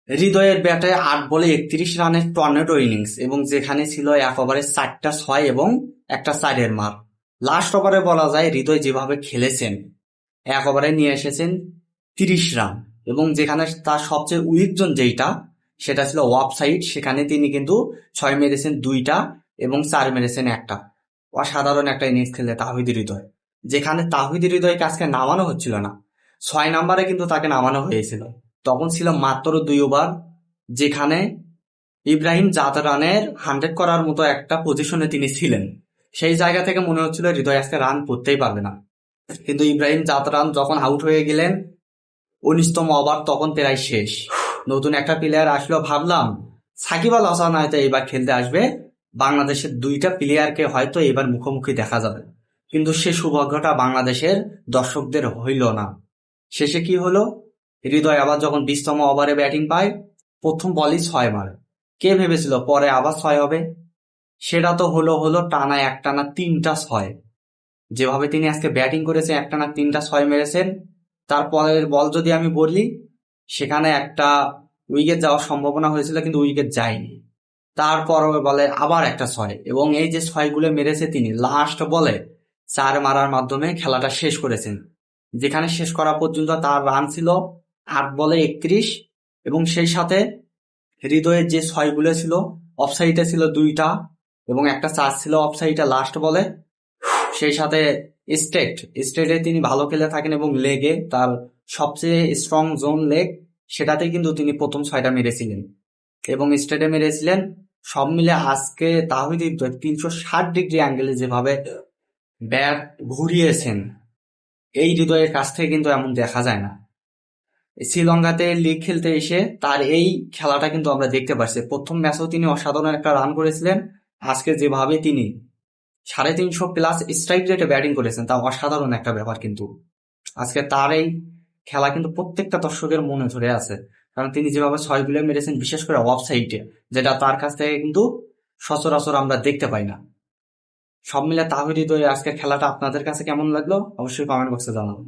হৃদয়ের ব্যাটে 8 বলে 31 রানের টর্নেডো ইনিংস এবং যেখানে ছিল 1 ওভারে 4টা 6 এবং একটা 4-এর মার। লাস্ট ওভারে বলা যায় হৃদয় যেভাবে খেলেছেন, 1 ওভারে নিয়ে এসেছেন 30 রান এবং যেখানে তার সবচেয়ে উইক জোন যেটা সেটা ছিল অফ সাইড, সেখানে তিনি কিন্তু 6 মেরেছেন 2টা এবং 4 মেরেছেন 1টা। অসাধারণ একটা ইনিংস খেলে তাহিদ হৃদয়, যেখানে তাহিদ হৃদয়কে আজকে নামানো হচ্ছিল না। 6 নম্বরে কিন্তু তাকে নামানো হয়েছিল, তখন ছিল মাত্র 2 ওভার, যেখানে ইব্রাহিম জাদরানের 100 করার মতো একটা পজিশনে তিনি ছিলেন। সেই জায়গা থেকে মনে হচ্ছিল হৃদয় আজকে রান করতেই পারবে না, কিন্তু ইব্রাহিম জাদরান যখন আউট হয়ে গেলেন 19তম ওভার তখন প্রায় শেষ, নতুন একটা প্লেয়ার আসলো, ভাবলাম সাকিব আল হাসান হয়তো এবার খেলতে আসবে, বাংলাদেশের 2টা প্লেয়ারকে হয়তো এবার মুখোমুখি দেখা যাবে, কিন্তু সে সৌভাগ্যটা বাংলাদেশের দর্শকদের হইল না। শেষে কি হলো, হৃদয় আবার যখন 20তম ওভারে ব্যাটিং পায়, প্রথম বলই 6 মারে। কে ভেবেছিল পরে আবার 6 হবে? সেটা তো হলো টানা একটানা 3টা 6। যেভাবে তিনি আজকে ব্যাটিং করেছেন, একটানা 3টা 6 মেরেছেন। তারপরের বল যদি আমি বলি, সেখানে একটা উইকেট যাওয়ার সম্ভাবনা হয়েছিল কিন্তু উইকেট যায়নি। তারপর বলে আবার একটা 6 এবং এই যে 6গুলো মেরেছে তিনি লাস্ট বলে 4 মারার মাধ্যমে খেলাটা শেষ করেছেন। যেখানে শেষ করা পর্যন্ত তার রান ছিল 8 বলে 31 এবং সেই সাথে হৃদয়ের যে 6গুলো ছিল অফসাইডে ছিল 2টা এবং একটা 4 ছিল অফসাইডে লাস্ট বলে। সেই সাথে স্টেটে তিনি ভালো খেলে থাকেন এবং লেগে তার সবচেয়ে স্ট্রং জোন লেগ, সেটাতে কিন্তু তিনি প্রথম 6টা মেরেছিলেন এবং স্টেটে মেরেছিলেন। সব মিলে আজকে তাহিদ হৃদয় 360 ডিগ্রি অ্যাঙ্গেলে যেভাবে ব্যাট ঘুরিয়েছেন, এই হৃদয়ের কাছ থেকে কিন্তু এমন দেখা যায় না। শ্রীলঙ্কাতে লিগ খেলতে এসে তার এই খেলাটা কিন্তু আমরা দেখতে পাচ্ছি। প্রথম ম্যাচেও তিনি অসাধারণ একটা রান করেছিলেন। আজকে যেভাবে তিনি 350+ স্ট্রাইক রেটে ব্যাটিং করেছেন, তা অসাধারণ একটা ব্যাপার। কিন্তু আজকে তার এই খেলা কিন্তু প্রত্যেকটা দর্শকের মনে ধরে আছে, কারণ তিনি যেভাবে 6গুলো মেরেছেন, বিশেষ করে অফ সাইডে, যেটা তার কাছ থেকে কিন্তু সচরাচর আমরা দেখতে পাই না। সব মিলে তাহিদ হৃদয় আজকের খেলাটা আপনাদের কাছে কেমন লাগলো অবশ্যই কমেন্ট বক্সে জানাবেন।